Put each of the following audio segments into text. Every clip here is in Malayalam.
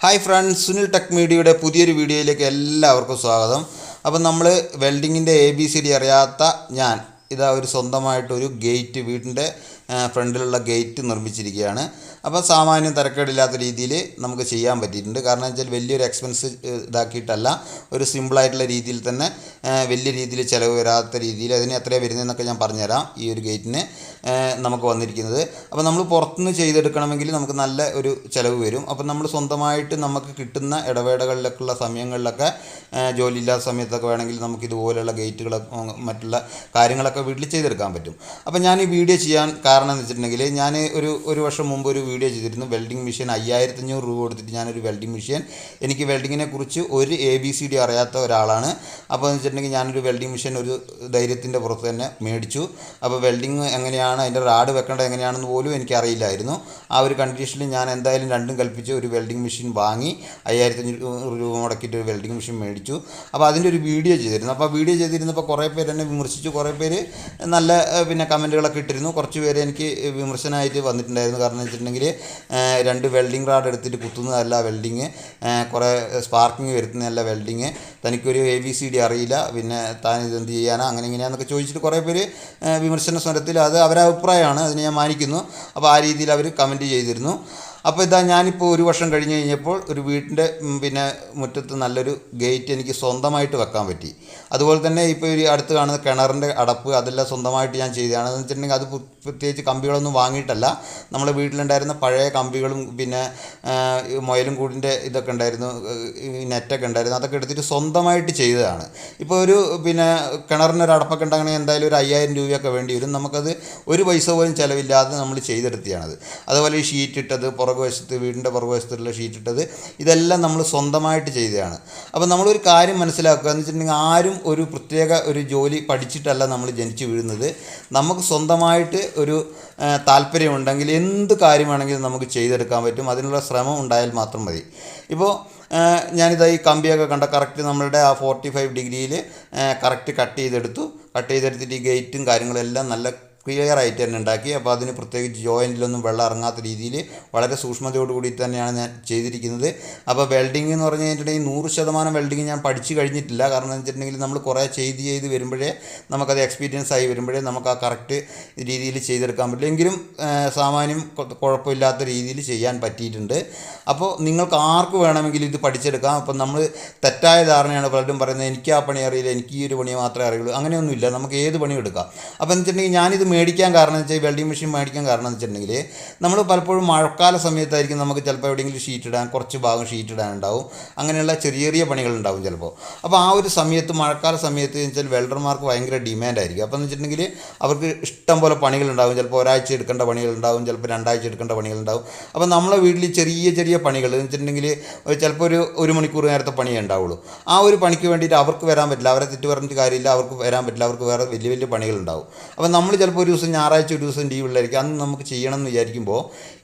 ഹായ് ഫ്രണ്ട്സ്, സുനിൽ ടെക് മീഡിയയുടെ പുതിയൊരു വീഡിയോയിലേക്ക് എല്ലാവർക്കും സ്വാഗതം. അപ്പം നമ്മൾ വെൽഡിങ്ങിൻ്റെ ABCD അറിയാത്ത ഞാൻ ഇതാ ഒരു സ്വന്തമായിട്ടൊരു ഗേറ്റ് വീടിൻ്റെ ഫ്രണ്ടിലുള്ള ഗേറ്റ് നിർമ്മിച്ചിരിക്കുകയാണ്. അപ്പോൾ സാമാന്യം തരക്കേടില്ലാത്ത രീതിയിൽ നമുക്ക് ചെയ്യാൻ പറ്റിയിട്ടുണ്ട്. കാരണം വെച്ചാൽ വലിയൊരു എക്സ്പെൻസ് ഇതാക്കിയിട്ടല്ല, ഒരു സിമ്പിളായിട്ടുള്ള രീതിയിൽ തന്നെ വലിയ രീതിയിൽ ചിലവ് വരാത്ത രീതിയിൽ അതിന് എത്രയാണ് വരുന്നതെന്നൊക്കെ ഞാൻ പറഞ്ഞുതരാം. ഈ ഒരു ഗേറ്റിന് നമുക്ക് വന്നിരിക്കുന്നത് അപ്പോൾ നമ്മൾ പുറത്തുനിന്ന് ചെയ്തെടുക്കണമെങ്കിൽ നമുക്ക് നല്ല ഒരു ചിലവ് വരും. അപ്പം നമ്മൾ സ്വന്തമായിട്ട് നമുക്ക് കിട്ടുന്ന ഇടവേളകളിലൊക്കെയുള്ള സമയങ്ങളിലൊക്കെ ജോലിയില്ലാത്ത സമയത്തൊക്കെ വേണമെങ്കിൽ നമുക്ക് ഇതുപോലെയുള്ള ഗേറ്റുകളൊക്കെ മറ്റുള്ള കാര്യങ്ങളൊക്കെ വീട്ടിൽ ചെയ്തെടുക്കാൻ പറ്റും. അപ്പോൾ ഞാൻ ഈ വീഡിയോ ചെയ്യാൻ കാരണം എന്ന് വെച്ചിട്ടുണ്ടെങ്കിൽ ഞാൻ ഒരു വർഷം മുമ്പ് ഒരു വീഡിയോ ചെയ്തിരുന്നു. വെൽഡിംഗ് മെഷീൻ 5500 രൂപ കൊടുത്തിട്ട് ഞാനൊരു വെൽഡിംഗ് മെഷീൻ, എനിക്ക് വെൽഡിങ്ങിനെ കുറിച്ച് ഒരു ABCD അറിയാത്ത ഒരാളാണ്. അപ്പോൾ എന്ന് വെച്ചിട്ടുണ്ടെങ്കിൽ ഞാനൊരു വെൽഡിംഗ് മെഷീൻ ഒരു ധൈര്യത്തിൻ്റെ പുറത്ത് തന്നെ മേടിച്ചു. അപ്പോൾ വെൽഡിങ് എങ്ങനെയാണ്, അതിൻ്റെ റാഡ് വെക്കേണ്ടത് എങ്ങനെയാണെന്ന് പോലും എനിക്കറിയില്ലായിരുന്നു. ആ ഒരു കണ്ടീഷനിൽ ഞാൻ എന്തായാലും രണ്ടും കൽപ്പിച്ച് ഒരു വെൽഡിംഗ് മെഷീൻ വാങ്ങി 5500 രൂപ മുടക്കിയിട്ട് ഒരു വെൽഡിംഗ് മെഷീൻ മേടിച്ചു. അപ്പോൾ അതിൻ്റെ ഒരു വീഡിയോ ചെയ്തിരുന്നു. അപ്പോൾ വീഡിയോ ചെയ്തിരുന്നപ്പോൾ കുറേ പേര് എന്നെ വിമർശിച്ചു, കുറേ പേര് നല്ല കമൻറ്റുകളൊക്കെ ഇട്ടിരുന്നു. കുറച്ച് പേര് എനിക്ക് വിമർശനമായിട്ട് വന്നിട്ടുണ്ടായിരുന്നു. കാരണം എന്ന് വെച്ചിട്ടുണ്ടെങ്കിൽ 2 വെൽഡിംഗ് റാഡ് എടുത്തിട്ട് കുത്തുന്നതല്ല വെൽഡിങ്, കുറേ സ്പാർക്കിങ് വരുത്തുന്നതല്ല വെൽഡിങ്, തനിക്കൊരു ABCD അറിയില്ല, പിന്നെ താൻ ഇതെന്ത് ചെയ്യാനാ അങ്ങനെ ഇങ്ങനെയാണെന്നൊക്കെ ചോദിച്ചിട്ട് കുറേ പേര് വിമർശന സ്വരത്തിൽ, അത് അവരുടെ അഭിപ്രായമാണ്, അതിനെ ഞാൻ മാനിക്കുന്നു. അപ്പോൾ ആ രീതിയിൽ അവർ കമൻറ്റ് ചെയ്തിരുന്നു. അപ്പോൾ ഇതാ ഞാനിപ്പോൾ ഒരു വർഷം കഴിഞ്ഞ് കഴിഞ്ഞപ്പോൾ ഒരു വീട്ടിൻ്റെ മുറ്റത്ത് നല്ലൊരു ഗേറ്റ് എനിക്ക് സ്വന്തമായിട്ട് വെക്കാൻ പറ്റി. അതുപോലെ തന്നെ ഇപ്പോൾ ഒരു അടുത്ത് കാണുന്ന കിണറിൻ്റെ അടപ്പ് അതെല്ലാം സ്വന്തമായിട്ട് ഞാൻ ചെയ്തതാണ്. എന്ന് വെച്ചിട്ടുണ്ടെങ്കിൽ അത് പ്രത്യേകിച്ച് കമ്പികളൊന്നും വാങ്ങിയിട്ടല്ല, നമ്മുടെ വീട്ടിലുണ്ടായിരുന്ന പഴയ കമ്പികളും മുയലും കൂടിൻ്റെ ഇതൊക്കെ ഉണ്ടായിരുന്നു, നെറ്റൊക്കെ ഉണ്ടായിരുന്നു, അതൊക്കെ എടുത്തിട്ട് സ്വന്തമായിട്ട് ചെയ്തതാണ്. ഇപ്പോൾ ഒരു കിണറിനൊരു അടപ്പൊക്കെ ഉണ്ടാകണമെങ്കിൽ എന്തായാലും ഒരു 5000 രൂപയൊക്കെ വേണ്ടി വരും. നമുക്കത് ഒരു പൈസ പോലും ചിലവില്ലാതെ നമ്മൾ ചെയ്തെടുത്തിയാണത്. അതുപോലെ ഈ ഷീറ്റ് ഇട്ടത്, പുറകുവശത്ത് വീടിൻ്റെ പുറകുവശത്തുള്ള ഷീറ്റ് ഇട്ടത്, ഇതെല്ലാം നമ്മൾ സ്വന്തമായിട്ട് ചെയ്തതാണ്. അപ്പോൾ നമ്മളൊരു കാര്യം മനസ്സിലാക്കുക എന്ന് വെച്ചിട്ടുണ്ടെങ്കിൽ ആരും ഒരു പ്രത്യേക ഒരു ജോലി പഠിച്ചിട്ടല്ല നമ്മൾ ജനിച്ചു വീഴുന്നത്. നമുക്ക് സ്വന്തമായിട്ട് ഒരു താല്പര്യമുണ്ടെങ്കിൽ എന്ത് കാര്യമാണെങ്കിലും നമുക്ക് ചെയ്തെടുക്കാൻ പറ്റും. അതിനുള്ള ശ്രമം ഉണ്ടായാൽ മാത്രം മതി. ഇപ്പോൾ ഞാനിതാ ഈ കമ്പിയൊക്കെ കണ്ട കറക്റ്റ് നമ്മളുടെ ആ 45 ഡിഗ്രിയിൽ കറക്റ്റ് കട്ട് ചെയ്തെടുത്തിട്ട് ഈ ഗേറ്റും കാര്യങ്ങളെല്ലാം നല്ല ക്ലിയർ ആയിട്ട് തന്നെ ഉണ്ടാക്കി. അപ്പോൾ അതിന് പ്രത്യേകിച്ച് ജോയിൻറ്റിലൊന്നും വെള്ളം ഇറങ്ങാത്ത രീതിയിൽ വളരെ സൂക്ഷ്മതയോടുകൂടി തന്നെയാണ് ഞാൻ ചെയ്തിരിക്കുന്നത്. അപ്പോൾ വെൽഡിംഗ് എന്ന് പറഞ്ഞു കഴിഞ്ഞിട്ടുണ്ടെങ്കിൽ 100% വെൽഡിങ് ഞാൻ പഠിച്ചു കഴിഞ്ഞിട്ടില്ല. കാരണം എന്ന് വെച്ചിട്ടുണ്ടെങ്കിൽ നമ്മൾ കുറേ ചെയ്ത് വരുമ്പോഴേ നമുക്കത് എക്സ്പീരിയൻസ് ആയി വരുമ്പോഴേ നമുക്ക് ആ കറക്റ്റ് രീതിയിൽ ചെയ്തെടുക്കാൻ പറ്റില്ല. എങ്കിലും സാമാന്യം കുഴപ്പമില്ലാത്ത രീതിയിൽ ചെയ്യാൻ പറ്റിയിട്ടുണ്ട്. അപ്പോൾ നിങ്ങൾക്ക് ആർക്ക് വേണമെങ്കിലും ഇത് പഠിച്ചെടുക്കാം. അപ്പം നമ്മൾ തെറ്റായ ധാരണയാണ് പലരും പറയുന്നത്, എനിക്ക് ആ പണി അറിയില്ല, എനിക്ക് ഈ ഒരു പണി മാത്രമേ അറിയുള്ളൂ. അങ്ങനെയൊന്നുമില്ല, നമുക്ക് ഏത് പണിയും എടുക്കാം. അപ്പോൾ എന്ന് വെച്ചിട്ടുണ്ടെങ്കിൽ ഞാനിത് മേടിക്കാൻ കാരണം എന്ന് വെച്ചാൽ വെൽഡിംഗ് മെഷീൻ മേടിക്കാൻ കാരണം എന്ന് വെച്ചിട്ടുണ്ടെങ്കിൽ നമ്മൾ പലപ്പോഴും മഴക്കാല സമയത്തായിരിക്കും നമുക്ക് ചിലപ്പോൾ എവിടെയെങ്കിലും ഷീറ്റ് ഇടാൻ, കുറച്ച് ഭാഗം ഷീറ്റ് ഇടാനുണ്ടാവും, അങ്ങനെയുള്ള ചെറിയ പണികളുണ്ടാവും ചിലപ്പോൾ. അപ്പോൾ ആ ഒരു സമയത്ത്, മഴക്കാല സമയത്ത് വെച്ചാൽ വെൽഡർമാർക്ക് ഭയങ്കര ഡിമാൻഡായിരിക്കും. അപ്പോൾ എന്ന് വെച്ചിട്ടുണ്ടെങ്കിൽ അവർക്ക് ഇഷ്ടം പോലെ പണികളുണ്ടാവും. ചിലപ്പോൾ ഒരാഴ്ച എടുക്കേണ്ട പണികളുണ്ടാവും, ചിലപ്പോൾ 2 ആഴ്ച എടുക്കേണ്ട പണികളുണ്ടാവും. അപ്പോൾ നമ്മളെ വീട്ടിൽ ചെറിയ പണികൾ എന്ന് വെച്ചിട്ടുണ്ടെങ്കിൽ ചിലപ്പോൾ ഒരു മണിക്കൂർ നേരത്തെ പണിയേ ഉണ്ടാവുള്ളൂ. ആ ഒരു പണിക്ക് വേണ്ടിയിട്ട് അവർക്ക് വരാൻ പറ്റില്ല, അവരെ തെറ്റ് പറഞ്ഞിട്ട് കാര്യമില്ല, അവർക്ക് വരാൻ പറ്റില്ല, അവർക്ക് വേറെ വലിയ പണികളുണ്ടാവും. അപ്പോൾ നമ്മൾ ചിലപ്പോൾ ഒരു ദിവസം ഞായറാഴ്ച ഒരു ദിവസം ലീവ് ഉള്ളായിരിക്കും, അന്ന് നമുക്ക് ചെയ്യണം എന്ന് വിചാരിക്കുമ്പോൾ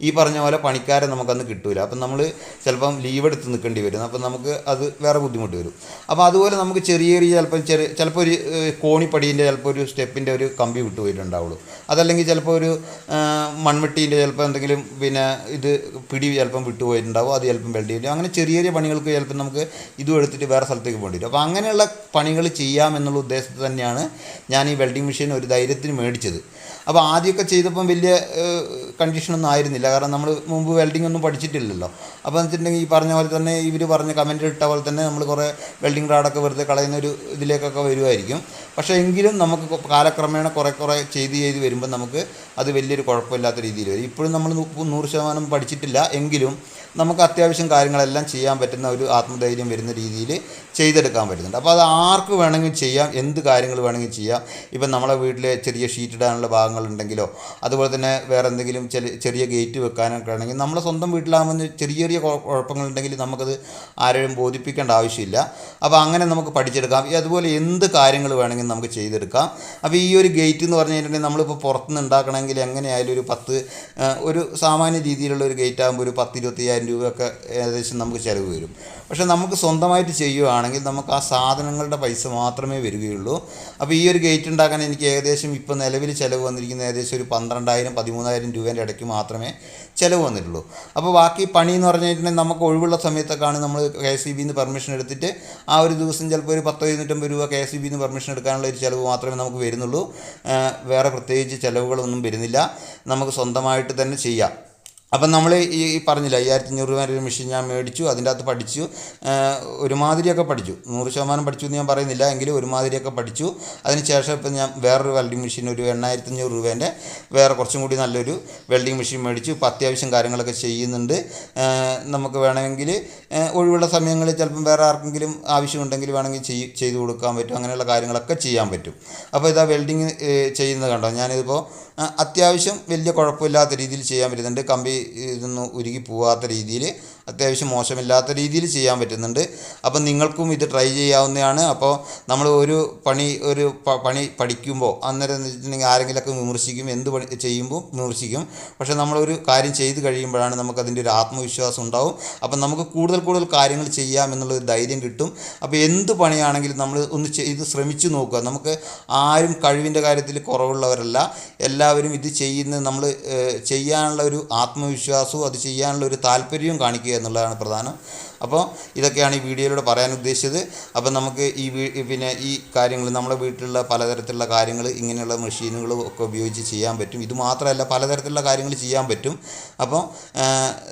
ഈ പറഞ്ഞ പോലെ പണിക്കാരെ നമുക്കന്ന് കിട്ടില്ല. അപ്പം നമ്മൾ ചിലപ്പം ലീവ് എടുത്ത് നിൽക്കേണ്ടി വരും. അപ്പം നമുക്ക് അത് വേറെ ബുദ്ധിമുട്ട് വരും. അപ്പോൾ അതുപോലെ നമുക്ക് ചെറിയ ചിലപ്പോൾ ഒരു കോണിപ്പടീൻ്റെ ചിലപ്പോൾ ഒരു സ്റ്റെപ്പിൻ്റെ ഒരു കമ്പി വിട്ടുപോയിട്ടുണ്ടാവുള്ളൂ. അതല്ലെങ്കിൽ ചിലപ്പോൾ ഒരു മൺവെട്ടീൻ്റെ ചിലപ്പോൾ എന്തെങ്കിലും ഇത് പിടി ചിലപ്പം വിട്ടുപോയിട്ടുണ്ടാവും, അത് ചിലപ്പം വെൽഡ് ചെയ്യും. അങ്ങനെ ചെറിയ പണികൾക്ക് ചിലപ്പം നമുക്ക് ഇതും എടുത്തിട്ട് വേറെ സ്ഥലത്തേക്ക് പോകേണ്ടി വരും. അപ്പോൾ അങ്ങനെയുള്ള പണികൾ ചെയ്യാമെന്നുള്ള ഉദ്ദേശത്തിൽ തന്നെയാണ് ഞാൻ ഈ വെൽഡിംഗ് മെഷീൻ ഒരു ധൈര്യത്തിന് മേടിച്ചത്. അപ്പോൾ ആദ്യമൊക്കെ ചെയ്തപ്പം വലിയ കണ്ടീഷനൊന്നും ആയിരുന്നില്ല, കാരണം നമ്മൾ മുമ്പ് വെൽഡിംഗ് ഒന്നും പഠിച്ചിട്ടില്ലല്ലോ. അപ്പോൾ എന്ന് വെച്ചിട്ടുണ്ടെങ്കിൽ ഈ പറഞ്ഞ പോലെ തന്നെ ഇവർ പറഞ്ഞ കമൻറ്റ് ഇട്ട പോലെ തന്നെ നമ്മൾ കുറേ വെൽഡിംഗ് റാഡൊക്കെ വെറുതെ കളയുന്ന ഒരു ഇതിലേക്കൊക്കെ വരുമായിരിക്കും. പക്ഷേ എങ്കിലും നമുക്ക് കാലക്രമേണ കുറേ ചെയ്ത് വരുമ്പോൾ നമുക്ക് അത് വലിയൊരു കുഴപ്പമില്ലാത്ത രീതിയിൽ വരും. ഇപ്പോഴും നമ്മൾ 100% പഠിച്ചിട്ടില്ല, എങ്കിലും നമുക്ക് അത്യാവശ്യം കാര്യങ്ങളെല്ലാം ചെയ്യാൻ പറ്റുന്ന ഒരു ആത്മധൈര്യം വരുന്ന രീതിയിൽ ചെയ്തെടുക്കാൻ പറ്റുന്നുണ്ട്. അപ്പോൾ അത് ആർക്ക് വേണമെങ്കിലും ചെയ്യാം, എന്ത് കാര്യങ്ങൾ വേണമെങ്കിലും ചെയ്യാം. ഇപ്പം നമ്മളെ വീട്ടിൽ ചെറിയ ഷീറ്റ് ഇടാനുള്ള ഭാഗങ്ങളുണ്ടെങ്കിലോ, അതുപോലെ തന്നെ വേറെ എന്തെങ്കിലും ചെറിയ ഗേറ്റ് വെക്കാനൊക്കെ ആണെങ്കിൽ നമ്മളെ സ്വന്തം വീട്ടിലാകുമ്പോൾ ചെറിയ കുഴപ്പങ്ങളുണ്ടെങ്കിൽ നമുക്കത് ആരെയും ബോധിപ്പിക്കേണ്ട ആവശ്യമില്ല. അപ്പോൾ അങ്ങനെ നമുക്ക് പഠിച്ചെടുക്കാം. അതുപോലെ എന്ത് കാര്യങ്ങൾ വേണമെങ്കിലും നമുക്ക് ചെയ്തെടുക്കാം. അപ്പോൾ ഈ ഒരു ഗേറ്റ് എന്ന് പറഞ്ഞു കഴിഞ്ഞിട്ടുണ്ടെങ്കിൽ നമ്മളിപ്പോൾ പുറത്തുനിന്ന് ഉണ്ടാക്കണമെങ്കിൽ എങ്ങനെയായാലും ഒരു സാമാന്യ രീതിയിലുള്ള ഒരു ഗേറ്റ് ആകുമ്പോൾ ഒരു 10-25 5000 രൂപയൊക്കെ ഏകദേശം നമുക്ക് ചിലവ് വരും. പക്ഷേ നമുക്ക് സ്വന്തമായിട്ട് ചെയ്യുകയാണെങ്കിൽ നമുക്ക് ആ സാധനങ്ങളുടെ പൈസ മാത്രമേ വരികയുള്ളൂ. അപ്പോൾ ഈ ഒരു ഗേറ്റ് ഉണ്ടാക്കാൻ എനിക്ക് ഏകദേശം ഇപ്പോൾ നിലവിൽ ചിലവ് വന്നിരിക്കുന്ന ഏകദേശം ഒരു 12,000-13,000 രൂപേൻ്റെ ഇടയ്ക്ക് മാത്രമേ ചിലവ് വന്നിട്ടുള്ളൂ. അപ്പോൾ ബാക്കി പണി എന്ന് പറഞ്ഞിട്ടുണ്ടെങ്കിൽ നമുക്ക് ഒഴിവുള്ള സമയത്തൊക്കെയാണ് നമ്മൾ KSEBിന്ന് പെർമിഷൻ എടുത്തിട്ട് ആ ഒരു ദിവസം ചിലപ്പോൾ ഒരു 10-250 രൂപ KSEBിന്ന് പെർമിഷൻ എടുക്കാനുള്ള ഒരു ചിലവ് മാത്രമേ നമുക്ക് വരുന്നുള്ളൂ. വേറെ പ്രത്യേകിച്ച് ചിലവുകളൊന്നും വരുന്നില്ല. നമുക്ക് സ്വന്തമായിട്ട് തന്നെ ചെയ്യാം. അപ്പം നമ്മൾ ഈ പറഞ്ഞില്ല 5,500 രൂപ ഒരു മെഷീൻ ഞാൻ മേടിച്ചു, അതിൻ്റെ അകത്ത് പഠിച്ചു, ഒരുമാതിരിയൊക്കെ പഠിച്ചു, 100% പഠിച്ചു എന്ന് ഞാൻ പറയുന്നില്ല, എങ്കിലും ഒരുമാതിരിയൊക്കെ പഠിച്ചു. അതിന് ശേഷം ഇപ്പം ഞാൻ വേറൊരു വെൽഡിങ് മെഷീൻ ഒരു 8,500 രൂപേൻ്റെ വേറെ കുറച്ചും കൂടി നല്ലൊരു വെൽഡിങ് മെഷീൻ മേടിച്ചു. ഇപ്പോൾ അത്യാവശ്യം കാര്യങ്ങളൊക്കെ ചെയ്യുന്നുണ്ട്. നമുക്ക് വേണമെങ്കിൽ ഒഴിവുള്ള സമയങ്ങളിൽ ചിലപ്പം വേറെ ആർക്കെങ്കിലും ആവശ്യമുണ്ടെങ്കിൽ വേണമെങ്കിൽ ചെയ്തു കൊടുക്കാൻ പറ്റും. അങ്ങനെയുള്ള കാര്യങ്ങളൊക്കെ ചെയ്യാൻ പറ്റും. അപ്പോൾ ഇതാ വെൽഡിങ് ചെയ്യുന്നത് കണ്ടോ, ഞാനിതിപ്പോൾ അത്യാവശ്യം വലിയ കുഴപ്പമില്ലാത്ത രീതിയിൽ ചെയ്യാൻ പറ്റുന്നുണ്ട്. കമ്പി ഇതൊന്നും ഉരുകി പോകാത്ത രീതിയിൽ അത്യാവശ്യം മോശമില്ലാത്ത രീതിയിൽ ചെയ്യാൻ പറ്റുന്നുണ്ട്. അപ്പം നിങ്ങൾക്കും ഇത് ട്രൈ ചെയ്യാവുന്നതാണ്. അപ്പോൾ നമ്മൾ ഒരു പണി പഠിക്കുമ്പോൾ അന്നേരം എന്ന് വെച്ചിട്ടുണ്ടെങ്കിൽ ആരെങ്കിലുമൊക്കെ വിമർശിക്കും, എന്ത് പണി ചെയ്യുമ്പോൾ വിമർശിക്കും. പക്ഷേ നമ്മളൊരു കാര്യം ചെയ്ത് കഴിയുമ്പോഴാണ് നമുക്കതിൻ്റെ ഒരു ആത്മവിശ്വാസം ഉണ്ടാവും. അപ്പം നമുക്ക് കൂടുതൽ കാര്യങ്ങൾ ചെയ്യാം എന്നുള്ളൊരു ധൈര്യം കിട്ടും. അപ്പോൾ എന്ത് പണിയാണെങ്കിലും നമ്മൾ ഒന്ന് ചെയ്ത് ശ്രമിച്ചു നോക്കുക. നമുക്ക് ആരും കഴിവിൻ്റെ കാര്യത്തിൽ കുറവുള്ളവരല്ല. എല്ലാവരും ഇത് ചെയ്യുന്നത് നമ്മൾ ചെയ്യാനുള്ള ഒരു ആത്മവിശ്വാസവും അത് ചെയ്യാനുള്ള ഒരു താല്പര്യവും കാണിക്കുക എന്നുള്ളതാണ് പ്രധാനം. അപ്പോൾ ഇതൊക്കെയാണ് ഈ വീഡിയോയിലൂടെ പറയാൻ ഉദ്ദേശിച്ചത്. അപ്പം നമുക്ക് പിന്നെ ഈ കാര്യങ്ങൾ നമ്മുടെ വീട്ടിലുള്ള പലതരത്തിലുള്ള കാര്യങ്ങൾ ഇങ്ങനെയുള്ള മെഷീനുകളും ഒക്കെ ഉപയോഗിച്ച് ചെയ്യാൻ പറ്റും. ഇത് മാത്രമല്ല പലതരത്തിലുള്ള കാര്യങ്ങൾ ചെയ്യാൻ പറ്റും. അപ്പോൾ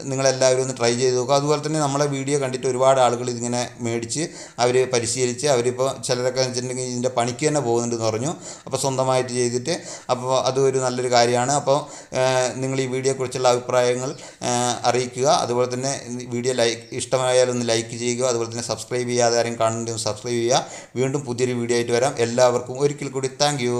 നിങ്ങളെല്ലാവരും ഒന്ന് ട്രൈ ചെയ്ത് നോക്കുക. അതുപോലെ തന്നെ നമ്മളെ വീഡിയോ കണ്ടിട്ട് ഒരുപാട് ആളുകൾ ഇതിങ്ങനെ മേടിച്ച് അവർ പരിശീലിച്ച് അവരിപ്പോൾ ചിലരൊക്കെ വെച്ചിട്ടുണ്ടെങ്കിൽ ഇതിൻ്റെ പണിക്ക് തന്നെ പോകുന്നുണ്ടെന്ന് പറഞ്ഞു. അപ്പോൾ സ്വന്തമായിട്ട് ചെയ്തിട്ട് അപ്പോൾ അതൊരു നല്ലൊരു കാര്യമാണ്. അപ്പോൾ നിങ്ങൾ ഈ വീഡിയോയെക്കുറിച്ചുള്ള അഭിപ്രായങ്ങൾ അറിയിക്കുക. അതുപോലെ തന്നെ വീഡിയോ ഇഷ്ടമായാലൊന്ന് ലൈക്ക് ചെയ്യുക. അതുപോലെ തന്നെ സബ്സ്ക്രൈബ് ചെയ്യാതെ ആരെയും കാണുന്നുണ്ടെങ്കിൽ സബ്സ്ക്രൈബ് ചെയ്യുക. വീണ്ടും പുതിയൊരു വീഡിയോ ആയിട്ട് വരാം. എല്ലാവർക്കും ഒരിക്കൽ കൂടി താങ്ക് യു.